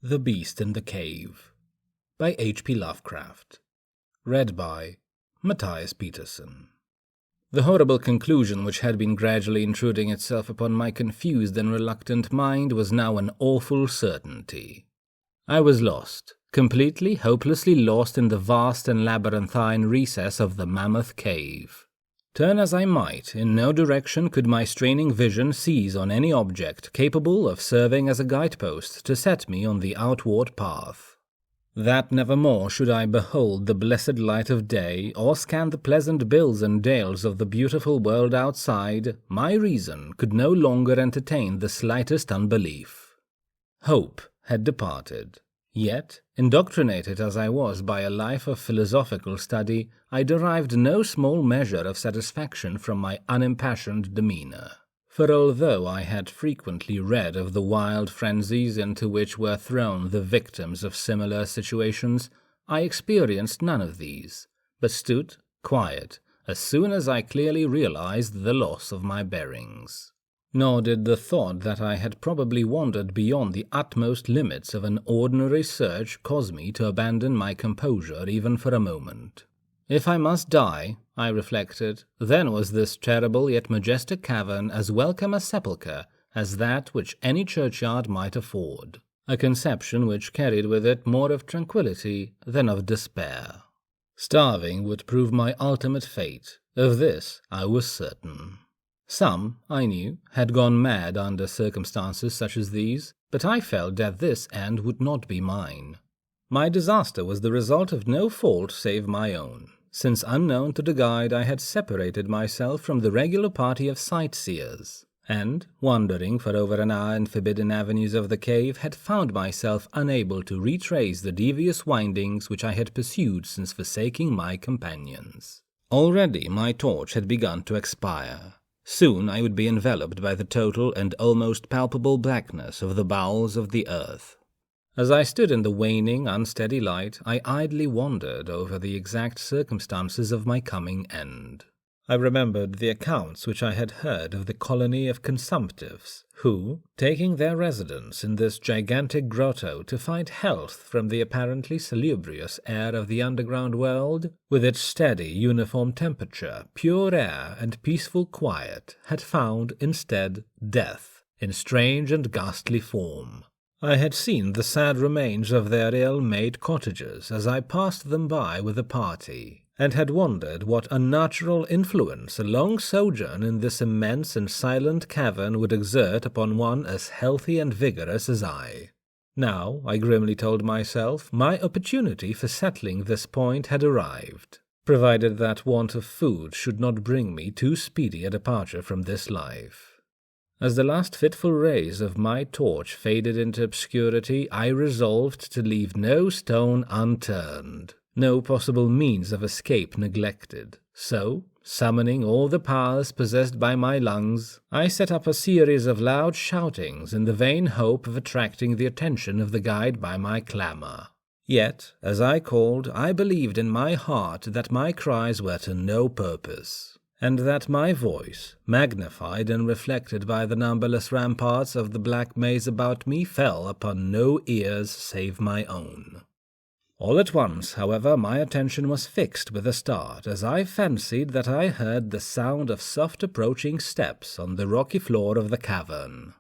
The Beast in the Cave by H.P. Lovecraft. Read by Matthias Peterson. The horrible conclusion which had been gradually intruding itself upon my confused and reluctant mind was now an awful certainty. I was lost, completely, hopelessly lost in the vast and labyrinthine recess of the Mammoth Cave. Turn as I might, in no direction could my straining vision seize on any object capable of serving as a guidepost to set me on the outward path. That nevermore should I behold the blessed light of day, or scan the pleasant bills and dales of the beautiful world outside, my reason could no longer entertain the slightest unbelief. Hope had departed. Yet, indoctrinated as I was by a life of philosophical study, I derived no small measure of satisfaction from my unimpassioned demeanor. For although I had frequently read of the wild frenzies into which were thrown the victims of similar situations, I experienced none of these, but stood quiet as soon as I clearly realized the loss of my bearings. Nor did the thought that I had probably wandered beyond the utmost limits of an ordinary search cause me to abandon my composure even for a moment. If I must die, I reflected, then was this terrible yet majestic cavern as welcome a sepulchre as that which any churchyard might afford, a conception which carried with it more of tranquillity than of despair. Starving would prove my ultimate fate, of this I was certain. Some, I knew, had gone mad under circumstances such as these, but I felt that this end would not be mine. My disaster was the result of no fault save my own, since unknown to the guide I had separated myself from the regular party of sightseers, and, wandering for over an hour in forbidden avenues of the cave, had found myself unable to retrace the devious windings which I had pursued since forsaking my companions. Already my torch had begun to expire. Soon I would be enveloped by the total and almost palpable blackness of the bowels of the earth. As I stood in the waning, unsteady light, I idly wondered over the exact circumstances of my coming end. I remembered the accounts which I had heard of the colony of consumptives, who, taking their residence in this gigantic grotto to find health from the apparently salubrious air of the underground world, with its steady, uniform temperature, pure air, and peaceful quiet, had found, instead, death, in strange and ghastly form. I had seen the sad remains of their ill-made cottages as I passed them by with a party, and had wondered what unnatural influence a long sojourn in this immense and silent cavern would exert upon one as healthy and vigorous as I. Now, I grimly told myself, my opportunity for settling this point had arrived, provided that want of food should not bring me too speedy a departure from this life. As the last fitful rays of my torch faded into obscurity, I resolved to leave no stone unturned, no possible means of escape neglected. So, summoning all the powers possessed by my lungs, I set up a series of loud shoutings in the vain hope of attracting the attention of the guide by my clamor. Yet, as I called, I believed in my heart that my cries were to no purpose, and that my voice, magnified and reflected by the numberless ramparts of the black maze about me, fell upon no ears save my own. All at once, however, my attention was fixed with a start, as I fancied that I heard the sound of soft approaching steps on the rocky floor of the cavern.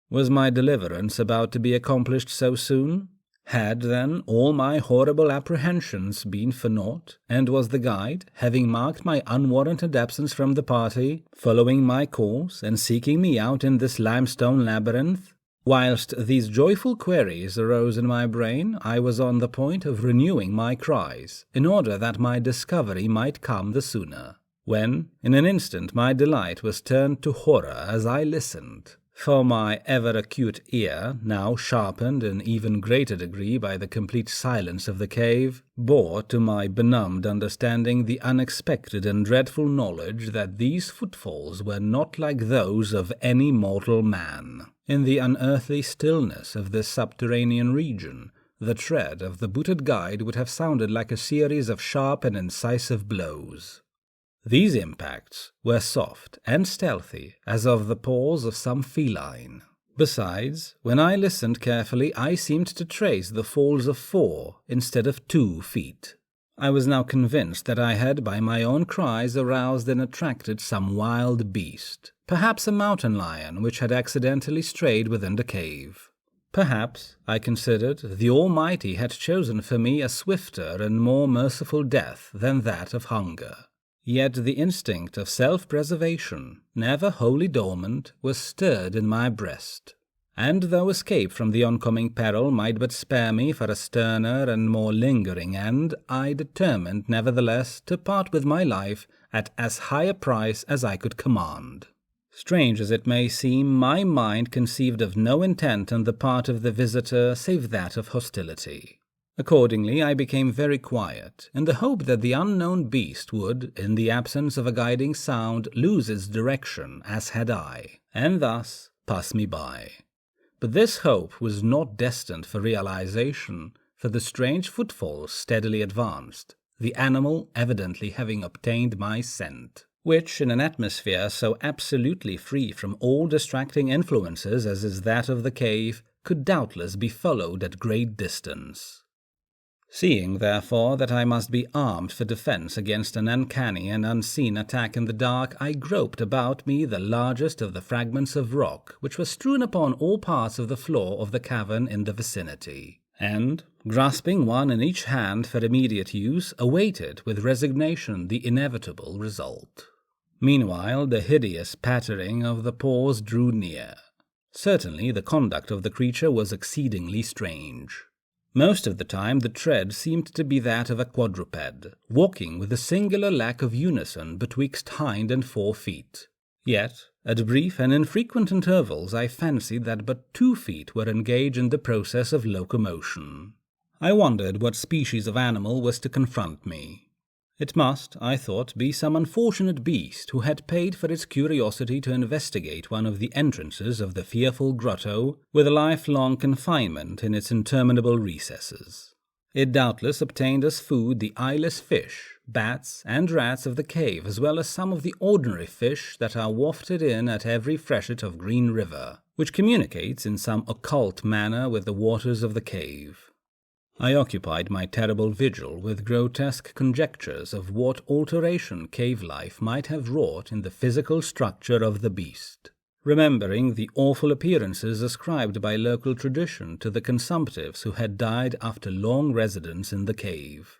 Was my deliverance about to be accomplished so soon? Had, then, all my horrible apprehensions been for naught, and was the guide, having marked my unwarranted absence from the party, following my course and seeking me out in this limestone labyrinth? Whilst these joyful queries arose in my brain, I was on the point of renewing my cries, in order that my discovery might come the sooner, when, in an instant, my delight was turned to horror as I listened. For my ever-acute ear, now sharpened in even greater degree by the complete silence of the cave, bore to my benumbed understanding the unexpected and dreadful knowledge that these footfalls were not like those of any mortal man. In the unearthly stillness of this subterranean region, the tread of the booted guide would have sounded like a series of sharp and incisive blows. These impacts were soft and stealthy as of the paws of some feline, Besides, when I listened carefully, I seemed to trace the falls of 4 instead of 2 feet. I was now convinced that I had by my own cries aroused and attracted some wild beast, perhaps a mountain lion which had accidentally strayed within the cave. Perhaps, I considered, the Almighty had chosen for me a swifter and more merciful death than that of hunger. Yet the instinct of self-preservation, never wholly dormant, was stirred in my breast. And though escape from the oncoming peril might but spare me for a sterner and more lingering end, I determined, nevertheless, to part with my life at as high a price as I could command. Strange as it may seem, my mind conceived of no intent on the part of the visitor save that of hostility. Accordingly, I became very quiet, in the hope that the unknown beast would, in the absence of a guiding sound, lose its direction, as had I, and thus pass me by. But this hope was not destined for realization, for the strange footfalls steadily advanced, the animal evidently having obtained my scent, which, in an atmosphere so absolutely free from all distracting influences as is that of the cave, could doubtless be followed at great distance. Seeing, therefore, that I must be armed for defense against an uncanny and unseen attack in the dark, I groped about me the largest of the fragments of rock which were strewn upon all parts of the floor of the cavern in the vicinity, and, grasping one in each hand for immediate use, awaited with resignation the inevitable result. Meanwhile, the hideous pattering of the paws drew near. Certainly, the conduct of the creature was exceedingly strange. Most of the time the tread seemed to be that of a quadruped, walking with a singular lack of unison betwixt hind and 4 feet. Yet, at brief and infrequent intervals, I fancied that but 2 feet were engaged in the process of locomotion. I wondered what species of animal was to confront me. It must, I thought, be some unfortunate beast who had paid for its curiosity to investigate one of the entrances of the fearful grotto, with a lifelong confinement in its interminable recesses. It doubtless obtained as food the eyeless fish, bats, and rats of the cave, as well as some of the ordinary fish that are wafted in at every freshet of Green River, which communicates in some occult manner with the waters of the cave. I occupied my terrible vigil with grotesque conjectures of what alteration cave life might have wrought in the physical structure of the beast, remembering the awful appearances ascribed by local tradition to the consumptives who had died after long residence in the cave.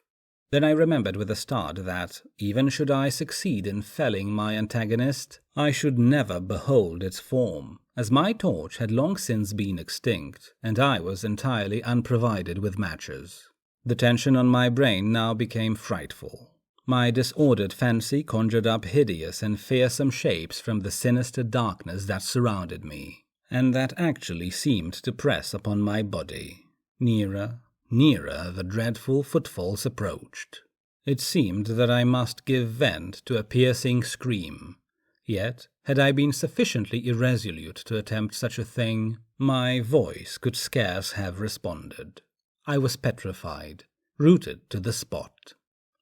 Then I remembered with a start that, even should I succeed in felling my antagonist, I should never behold its form, as my torch had long since been extinct, and I was entirely unprovided with matches. The tension on my brain now became frightful. My disordered fancy conjured up hideous and fearsome shapes from the sinister darkness that surrounded me, and that actually seemed to press upon my body. Nearer the dreadful footfalls approached. It seemed that I must give vent to a piercing scream. Yet, had I been sufficiently irresolute to attempt such a thing, my voice could scarce have responded. I was petrified, rooted to the spot.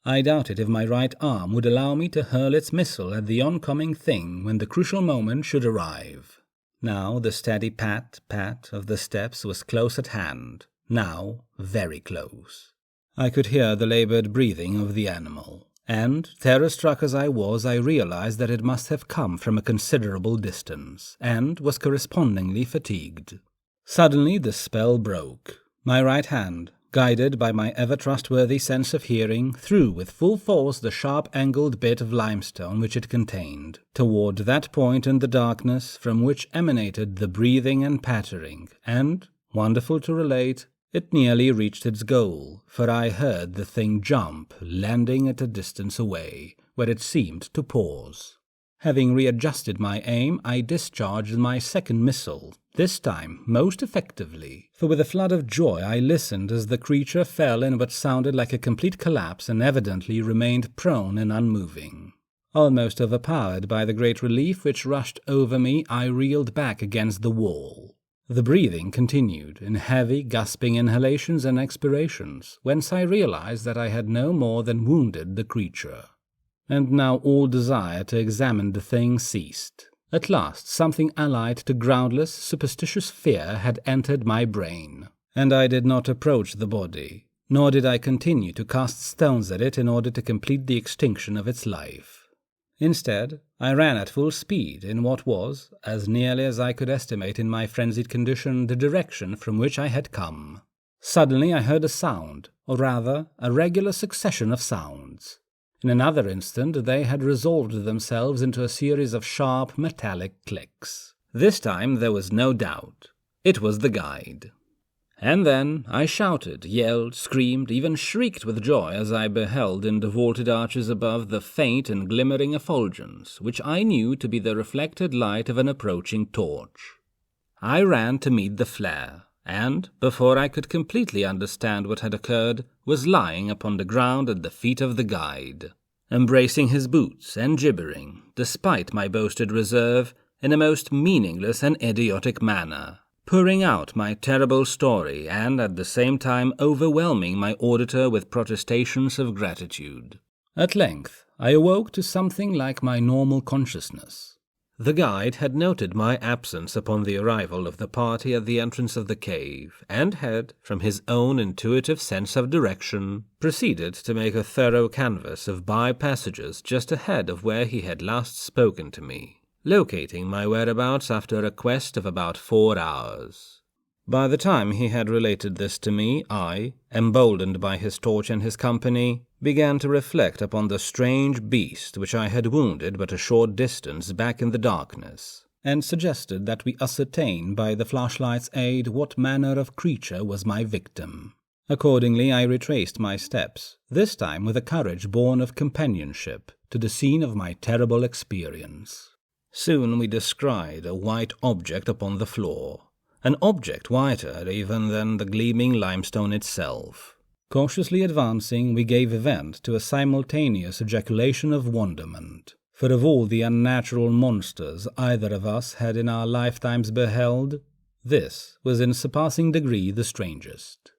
I doubted if my right arm would allow me to hurl its missile at the oncoming thing when the crucial moment should arrive. Now the steady pat-pat of the steps was close at hand, now very close. I could hear the labored breathing of the animal, and, terror-struck as I was, I realized that it must have come from a considerable distance, and was correspondingly fatigued. Suddenly the spell broke. My right hand, guided by my ever-trustworthy sense of hearing, threw with full force the sharp-angled bit of limestone which it contained, toward that point in the darkness from which emanated the breathing and pattering, and, wonderful to relate, it nearly reached its goal, for I heard the thing jump, landing at a distance away, where it seemed to pause. Having readjusted my aim, I discharged my second missile, this time most effectively, for with a flood of joy I listened as the creature fell in what sounded like a complete collapse and evidently remained prone and unmoving. Almost overpowered by the great relief which rushed over me, I reeled back against the wall. The breathing continued in heavy, gasping inhalations and expirations, whence I realized that I had no more than wounded the creature. And now all desire to examine the thing ceased. At last, something allied to groundless, superstitious fear had entered my brain, and I did not approach the body, nor did I continue to cast stones at it in order to complete the extinction of its life. Instead, I ran at full speed in what was, as nearly as I could estimate in my frenzied condition, the direction from which I had come. Suddenly I heard a sound, or rather, a regular succession of sounds. In another instant they had resolved themselves into a series of sharp, metallic clicks. This time there was no doubt. It was the guide. And then I shouted, yelled, screamed, even shrieked with joy as I beheld in the vaulted arches above the faint and glimmering effulgence, which I knew to be the reflected light of an approaching torch. I ran to meet the flare, and, before I could completely understand what had occurred, was lying upon the ground at the feet of the guide, embracing his boots and gibbering, despite my boasted reserve, in a most meaningless and idiotic manner, pouring out my terrible story and at the same time overwhelming my auditor with protestations of gratitude. At length, I awoke to something like my normal consciousness. The guide had noted my absence upon the arrival of the party at the entrance of the cave, and had, from his own intuitive sense of direction, proceeded to make a thorough canvass of by-passages just ahead of where he had last spoken to me, locating my whereabouts after a quest of about 4 hours. By the time he had related this to me, I, emboldened by his torch and his company, began to reflect upon the strange beast which I had wounded but a short distance back in the darkness, and suggested that we ascertain by the flashlight's aid what manner of creature was my victim. Accordingly, I retraced my steps, this time with a courage born of companionship, to the scene of my terrible experience. Soon we descried a white object upon the floor, an object whiter even than the gleaming limestone itself. Cautiously advancing, we gave vent to a simultaneous ejaculation of wonderment, for of all the unnatural monsters either of us had in our lifetimes beheld, this was in surpassing degree the strangest.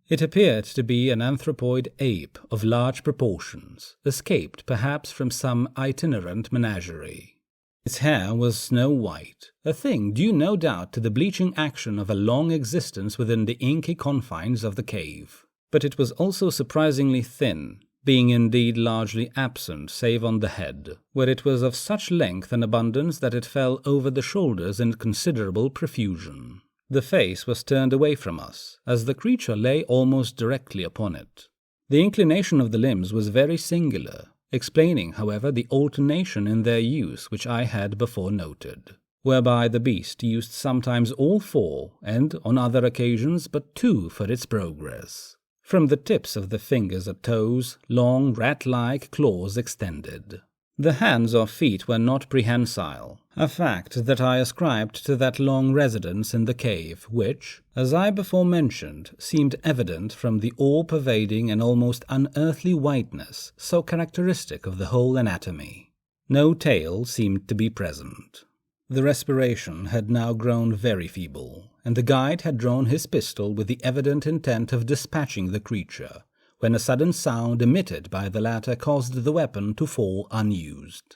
It appeared to be an anthropoid ape of large proportions, escaped perhaps from some itinerant menagerie. Its hair was snow white, a thing due no doubt to the bleaching action of a long existence within the inky confines of the cave. But it was also surprisingly thin, being indeed largely absent save on the head, where it was of such length and abundance that it fell over the shoulders in considerable profusion. The face was turned away from us, as the creature lay almost directly upon it. The inclination of the limbs was very singular, explaining, however, the alternation in their use which I had before noted, whereby the beast used sometimes all 4, and, on other occasions, but 2 for its progress. From the tips of the fingers or toes, long, rat-like claws extended. The hands or feet were not prehensile, a fact that I ascribed to that long residence in the cave, which, as I before mentioned, seemed evident from the all-pervading and almost unearthly whiteness so characteristic of the whole anatomy. No tail seemed to be present. The respiration had now grown very feeble, and the guide had drawn his pistol with the evident intent of dispatching the creature, when a sudden sound emitted by the latter caused the weapon to fall unused.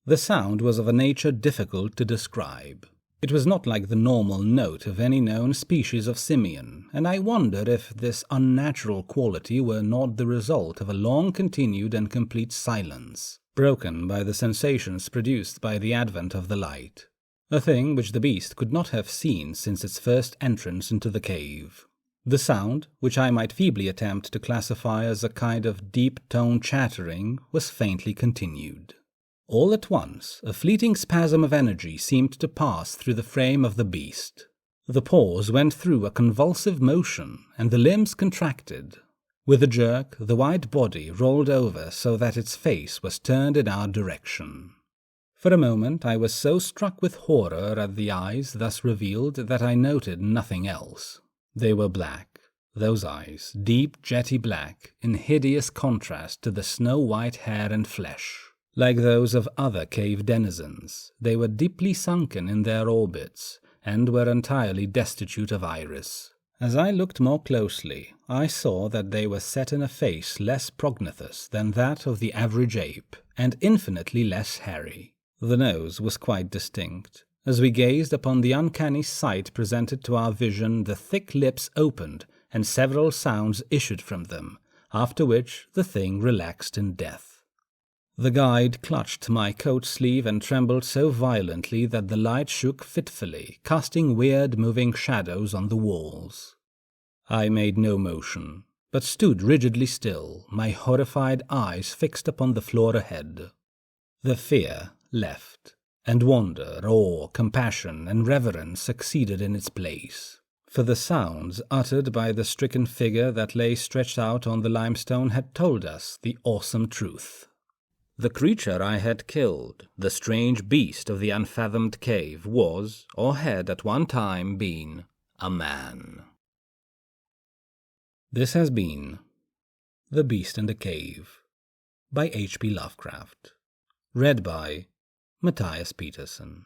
The sound was of a nature difficult to describe. It was not like the normal note of any known species of simian, and I wonder if this unnatural quality were not the result of a long-continued and complete silence, broken by the sensations produced by the advent of the light, a thing which the beast could not have seen since its first entrance into the cave. The sound, which I might feebly attempt to classify as a kind of deep-toned chattering, was faintly continued. All at once, a fleeting spasm of energy seemed to pass through the frame of the beast. The paws went through a convulsive motion, and the limbs contracted. With a jerk, the white body rolled over so that its face was turned in our direction. For a moment I was so struck with horror at the eyes thus revealed that I noted nothing else. They were black, those eyes, deep jetty black, in hideous contrast to the snow-white hair and flesh. Like those of other cave denizens, they were deeply sunken in their orbits, and were entirely destitute of iris. As I looked more closely, I saw that they were set in a face less prognathous than that of the average ape, and infinitely less hairy. The nose was quite distinct. As we gazed upon the uncanny sight presented to our vision, the thick lips opened, and several sounds issued from them, after which the thing relaxed in death. The guide clutched my coat sleeve and trembled so violently that the light shook fitfully, casting weird moving shadows on the walls. I made no motion, but stood rigidly still, my horrified eyes fixed upon the floor ahead. The fear left, and wonder, awe, compassion, and reverence succeeded in its place, for the sounds uttered by the stricken figure that lay stretched out on the limestone had told us the awesome truth. The creature I had killed, the strange beast of the unfathomed cave, was, or had at one time been, a man. This has been The Beast in the Cave by H.P. Lovecraft, read by Matthias Peterson.